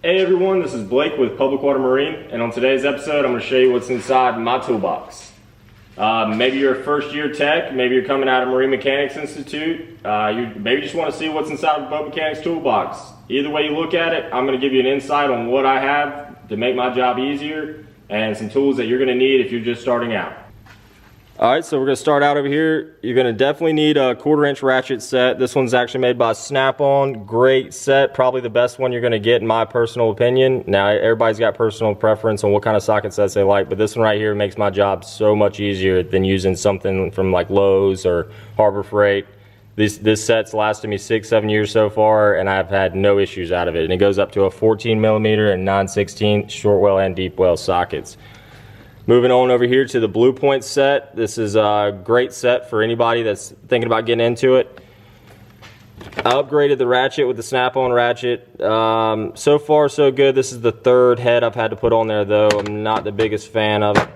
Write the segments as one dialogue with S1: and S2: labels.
S1: Hey everyone, this is Blake with Public Water Marine, and on today's episode I'm going to show you what's inside my toolbox. Maybe you're a first year tech, maybe you're coming out of Marine Mechanics Institute, you maybe just want to see what's inside of a boat mechanics toolbox. Either way you look at it, I'm going to give you an insight on what I have to make my job easier and some tools that you're going to need if you're just starting out. Alright, so we're going to start out over here. You're going to definitely need a 1/4 inch ratchet set. This one's actually made by Snap-on. Great set, probably the best one you're going to get in my personal opinion. Now everybody's got personal preference on what kind of socket sets they like, but this one right here makes my job so much easier than using something from like Lowe's or Harbor Freight. This set's lasted me 6-7 years so far, and I've had no issues out of it. And it goes up to a 14mm and 9/16 short well and deep well sockets. Moving on over here to the Blue Point set. This is a great set for anybody that's thinking about getting into it. I upgraded the ratchet with the Snap-on ratchet. So far so good. This is the third head I've had to put on there though. I'm not the biggest fan of it.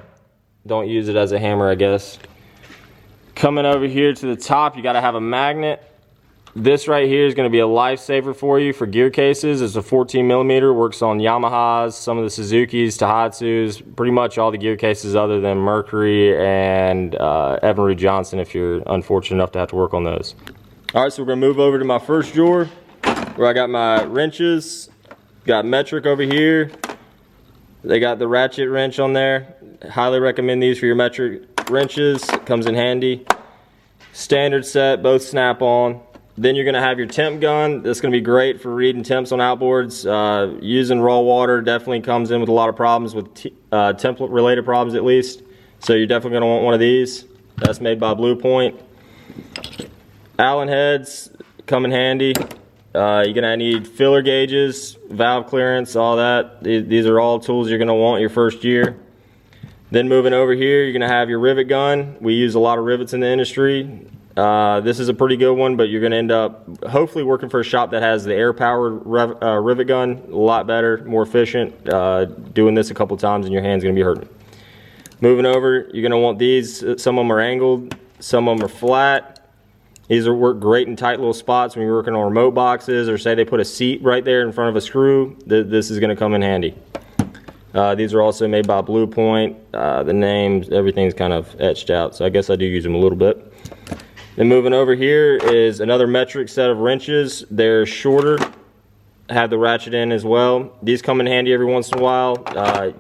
S1: Don't use it as a hammer, I guess. Coming over here to the top, you gotta have a magnet. This right here is going to be a lifesaver for you for gear cases. It's a 14mm, works on Yamahas, some of the Suzuki's, Tohatsu's, pretty much all the gear cases other than Mercury and Evinrude Johnson if you're unfortunate enough to have to work on those. Alright, so we're going to move over to my first drawer where I got my wrenches. Got metric over here. They got the ratchet wrench on there. Highly recommend these for your metric wrenches. Comes in handy. Standard set, both Snap-on. Then you're going to have your temp gun. That's going to be great for reading temps on outboards. Using raw water definitely comes in with a lot of problems, with temp related problems at least. So you're definitely going to want one of these. That's made by Blue Point. Allen heads come in handy. You're going to need filler gauges, valve clearance, all that. These are all tools you're going to want your first year. Then moving over here, you're going to have your rivet gun. We use a lot of rivets in the industry. This is a pretty good one, but you're going to end up hopefully working for a shop that has the air-powered rivet gun. A lot better, more efficient. Doing this a couple times and your hand's going to be hurting. Moving over, you're going to want these. Some of them are angled, some of them are flat. These work great in tight little spots when you're working on remote boxes, or say they put a seat right there in front of a screw. This is going to come in handy. These are also made by Blue Point. The names, everything's kind of etched out, so I guess I do use them a little bit. Then moving over here is another metric set of wrenches. They're shorter, have the ratchet in as well. These come in handy every once in a while.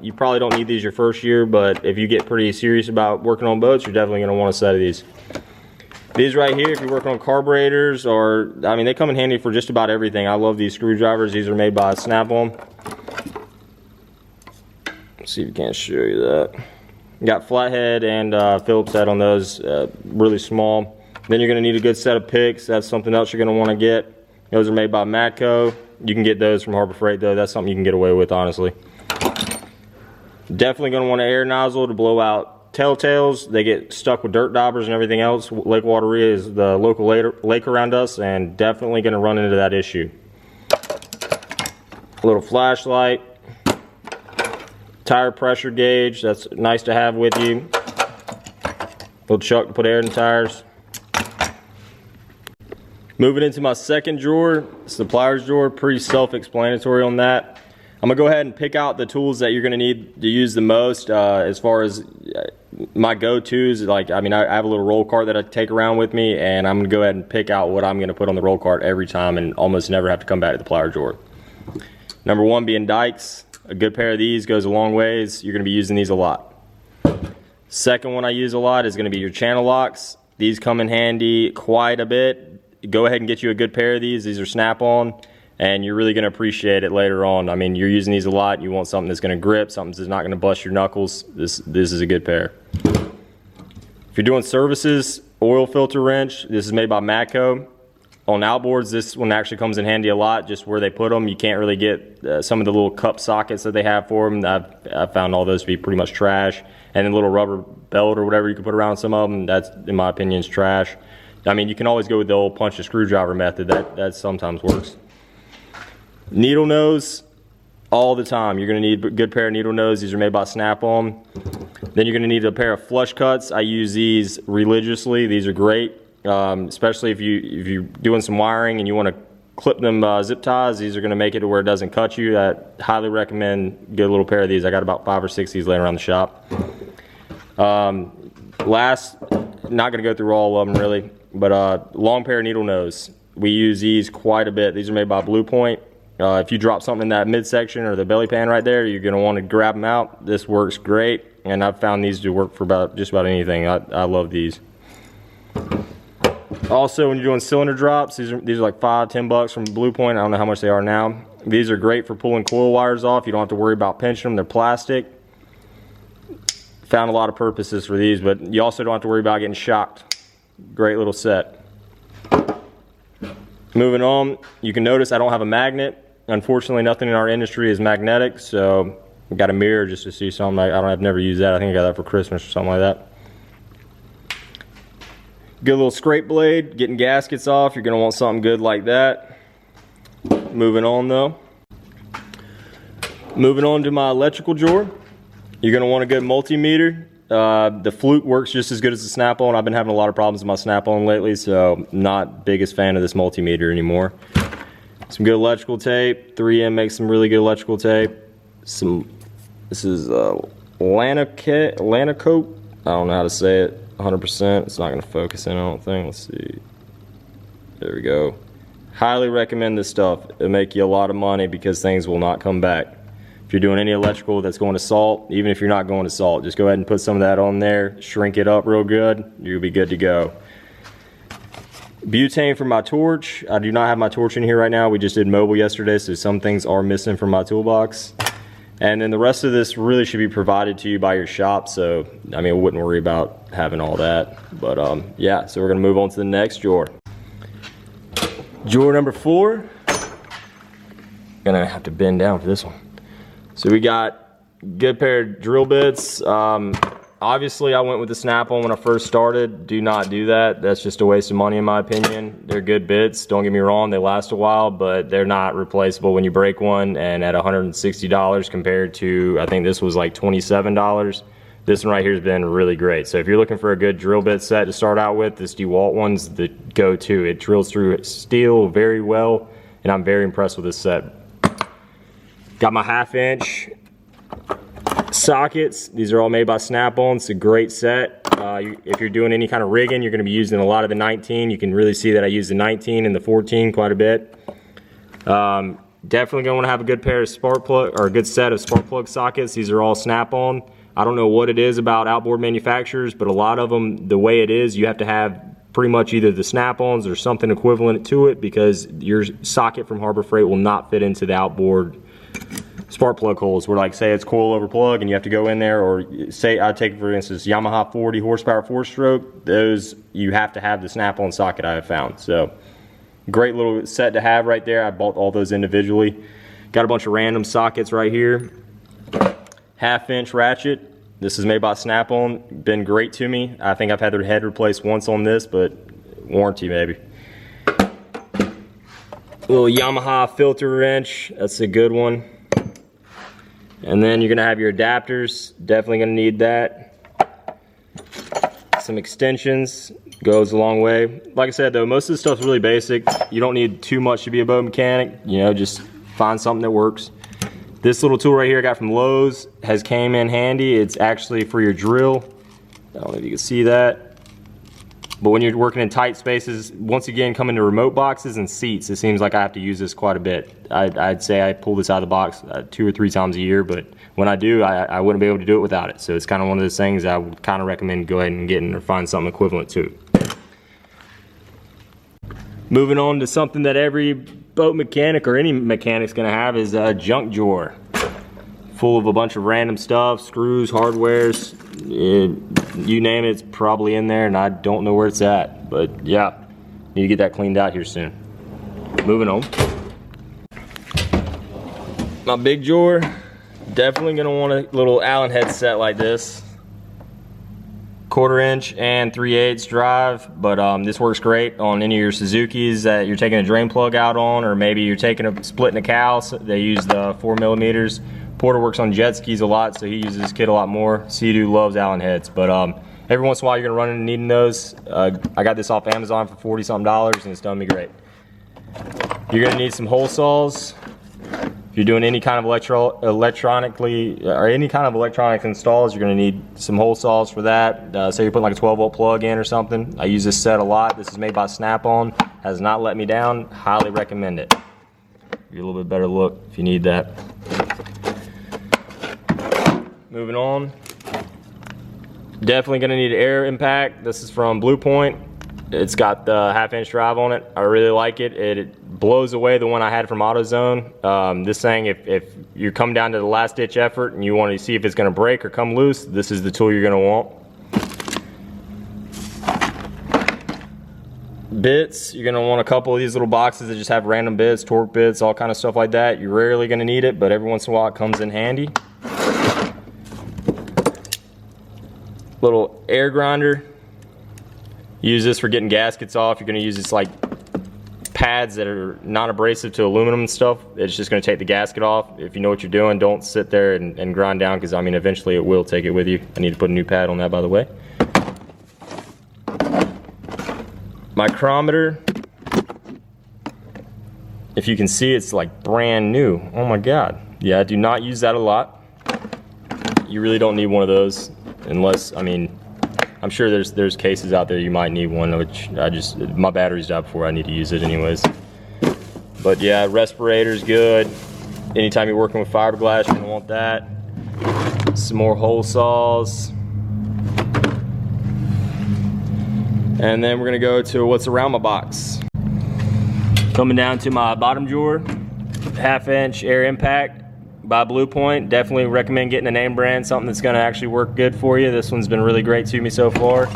S1: You probably don't need these your first year, but if you get pretty serious about working on boats, you're definitely going to want a set of these. These right here, if you're working on carburetors, or, I mean, they come in handy for just about everything. I love these screwdrivers. These are made by Snap-on. Let's see if we can't show you that. Got flathead and Phillips head on those, really small. Then you're going to need a good set of picks. That's something else you're going to want to get. Those are made by Matco. You can get those from Harbor Freight though. That's something you can get away with, honestly. Definitely going to want an air nozzle to blow out telltales. They get stuck with dirt daubers and everything else. Lake Wateria is the local lake around us, and definitely going to run into that issue. A little flashlight. Tire pressure gauge. That's nice to have with you. Little chuck to put air in the tires. Moving into my second drawer, suppliers drawer, pretty self-explanatory on that. I'm gonna go ahead and pick out the tools that you're gonna need to use the most. As far as my go-tos, like, I mean, I have a little roll cart that I take around with me, and I'm gonna go ahead and pick out what I'm gonna put on the roll cart every time and almost never have to come back to the plier drawer. Number one being dikes. A good pair of these goes a long ways. You're gonna be using these a lot. Second one I use a lot is gonna be your channel locks. These come in handy quite a bit. Go ahead and get you a good pair of these. These are Snap-on, and you're really going to appreciate it later on. I mean, you're using these a lot. You want something that's going to grip, something that's not going to bust your knuckles. This is a good pair. If you're doing services, oil filter wrench. This is made by Matco. On outboards, this one actually comes in handy a lot, just where they put them. You can't really get some of the little cup sockets that they have for them. I've found all those to be pretty much trash. And then a little rubber belt or whatever you can put around some of them, that's, in my opinion, is trash. I mean, you can always go with the old punch a screwdriver method. That sometimes works. Needle nose, all the time. You're going to need a good pair of needle nose. These are made by Snap-on. Then you're going to need a pair of flush cuts. I use these religiously. These are great, especially if you're doing some wiring and you want to clip them zip ties. These are going to make it to where it doesn't cut you. I highly recommend get a little pair of these. I got about 5 or 6 of these laying around the shop. Last, not going to go through all of them really, but long pair of needle nose. We use these quite a bit. These are made by Blue Point. If you drop something in that midsection or the belly pan right there, you're going to want to grab them out. This works great, and I've found these to work for just about anything. I love these. Also, when you're doing cylinder drops, these are like $5–10 from Blue Point. I don't know how much they are now. These are great for pulling coil wires off. You don't have to worry about pinching them. They're plastic. Found a lot of purposes for these, but you also don't have to worry about getting shocked. Great little set. Moving on, you can notice I don't have a magnet. Unfortunately, nothing in our industry is magnetic, so I got a mirror just to see something. I've never used that. I think I got that for Christmas or something like that. Good little scrape blade, getting gaskets off. You're gonna want something good like that. Moving on though. Moving on to my electrical drawer. You're gonna want a good multimeter. The Fluke works just as good as the Snap-on. I've been having a lot of problems with my Snap-on lately, so not biggest fan of this multimeter anymore. Some good electrical tape. 3M makes some really good electrical tape. This is Lanacoat. I don't know how to say it 100%. It's not going to focus in, I don't think. Let's see. There we go. Highly recommend this stuff. It'll make you a lot of money because things will not come back. If you're doing any electrical that's going to salt, even if you're not going to salt, just go ahead and put some of that on there, shrink it up real good, you'll be good to go. Butane for my torch. I do not have my torch in here right now. We just did mobile yesterday, so some things are missing from my toolbox. And then the rest of this really should be provided to you by your shop, so I mean, I wouldn't worry about having all that. But yeah, so we're gonna move on to the next drawer. Drawer number 4. Gonna have to bend down for this one. So we got a good pair of drill bits. Obviously, I went with the Snap-on when I first started. Do not do that. That's just a waste of money in my opinion. They're good bits, don't get me wrong, they last a while, but they're not replaceable when you break one. And at $160 compared to, I think this was like $27, this one right here has been really great. So if you're looking for a good drill bit set to start out with, this DeWalt one's the go-to. It drills through steel very well, and I'm very impressed with this set. Got my 1/2 inch sockets. These are all made by Snap-on. It's a great set. If you're doing any kind of rigging, you're going to be using a lot of the 19. You can really see that I use the 19 and the 14 quite a bit. Definitely going to want to have a good pair of spark plug, or a good set of spark plug sockets. These are all Snap-on. I don't know what it is about outboard manufacturers, but a lot of them, the way it is, you have to have pretty much either the Snap-ons or something equivalent to it, because your socket from Harbor Freight will not fit into the outboard spark plug holes, where like say it's coil over plug and you have to go in there, or say I take for instance Yamaha 40 horsepower 4-stroke, those you have to have the Snap-on socket I have found. So great little set to have right there. I bought all those individually. Got a bunch of random sockets right here. 1/2 inch ratchet. This is made by Snap-on. Been great to me. I think I've had the head replaced once on this, but warranty maybe. Little Yamaha filter wrench. That's a good one. And then you're gonna have your adapters, definitely gonna need that. Some extensions, goes a long way. Like I said though, most of the stuff's really basic. You don't need too much to be a boat mechanic, you know, just find something that works. This little tool right here I got from Lowe's has came in handy. It's actually for your drill. I don't know if you can see that. But when you're working in tight spaces, once again, coming to remote boxes and seats, it seems like I have to use this quite a bit. I'd say I pull this out of the box 2 or 3 times a year, but when I do, I wouldn't be able to do it without it. So it's kind of one of those things I would kind of recommend go ahead and getting or find something equivalent to. Moving on to something that every boat mechanic or any mechanic's gonna have is a junk drawer. Full of a bunch of random stuff, screws, hardwares, you name it, it's probably in there, and I don't know where it's at. But yeah, need to get that cleaned out here soon. Moving on. My big drawer, definitely gonna want a little Allen head set like this. 1/4 inch and 3/8 drive, but this works great on any of your Suzukis that you're taking a drain plug out on, or maybe you're splitting a cowl. So they use the 4mm. Porter works on jet skis a lot, so he uses this kit a lot more. Sea-Doo loves Allen heads, but every once in a while you're gonna run into needing those. I got this off Amazon for $40-something, and it's done me great. You're gonna need some hole saws. If you're doing any kind of electronics installs, you're gonna need some hole saws for that. Say you're putting like a 12-volt plug in or something. I use this set a lot. This is made by Snap-on. Has not let me down. Highly recommend it. Give you a little bit better look if you need that. Moving on. Definitely gonna need an air impact. This is from Blue Point. It's got the 1/2-inch drive on it. I really like it. It blows away the one I had from AutoZone. This thing, if you come down to the last ditch effort and you want to see if it's gonna break or come loose, this is the tool you're gonna want. Bits, you're gonna want a couple of these little boxes that just have random bits, torque bits, all kind of stuff like that. You're rarely gonna need it, but every once in a while it comes in handy. Little air grinder. Use this for getting gaskets off. You're gonna use this like pads that are non-abrasive to aluminum and stuff. It's just gonna take the gasket off. If you know what you're doing, don't sit there and grind down, because I mean eventually it will take it with you. I need to put a new pad on that, by the way. Micrometer. If you can see, it's like brand new. Oh my God. Yeah, I do not use that a lot. You really don't need one of those unless, I mean, I'm sure there's cases out there you might need one, which my battery's died before I need to use it anyways. But yeah, respirator's good. Anytime you're working with fiberglass, you're gonna want that. Some more hole saws. And then we're gonna go to what's around my box. Coming down to my bottom drawer, 1/2-inch air impact by Blue Point. Definitely recommend getting a name brand, something that's gonna actually work good for you. This one's been really great to me so far.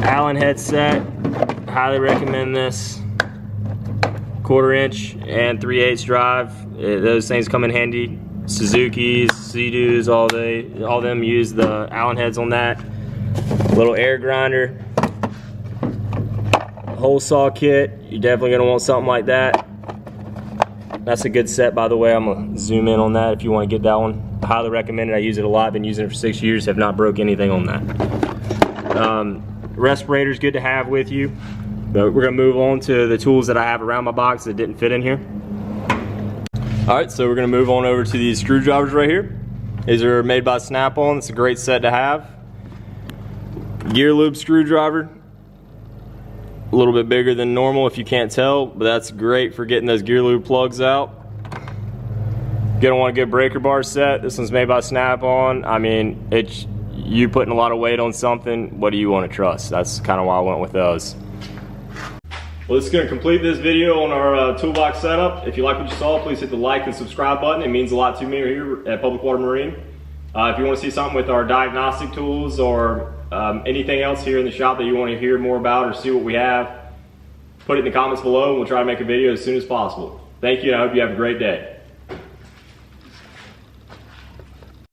S1: Allen head set, highly recommend this. 1/4-inch and 3/8 drive. Those things come in handy. Suzuki's, Sea-Doos, all them use the Allen heads on that. Little air grinder. Hole saw kit, you're definitely gonna want something like that. That's a good set, by the way. I'm gonna zoom in on that if you want to get that one. Highly recommend it. I use it a lot. Been using it for 6 years. Have not broke anything on that. Respirator's good to have with you. But we're gonna move on to the tools that I have around my box that didn't fit in here. All right, so we're gonna move on over to these screwdrivers right here. These are made by Snap-on. It's a great set to have. Gear lube screwdriver. A little bit bigger than normal if you can't tell, but that's great for getting those gear lube plugs out. You're gonna want a good breaker bar set. This one's made by Snap-on. I mean, it's you putting a lot of weight on something, what do you want to trust? That's kind of why I went with those. Well, this is going to complete this video on our toolbox setup. If you like what you saw, please hit the like and subscribe button. It means a lot to me here at Public Water Marine. If you want to see something with our diagnostic tools or anything else here in the shop that you want to hear more about or see what we have, put it in the comments below and we'll try to make a video as soon as possible. Thank you, and I hope you have a great day.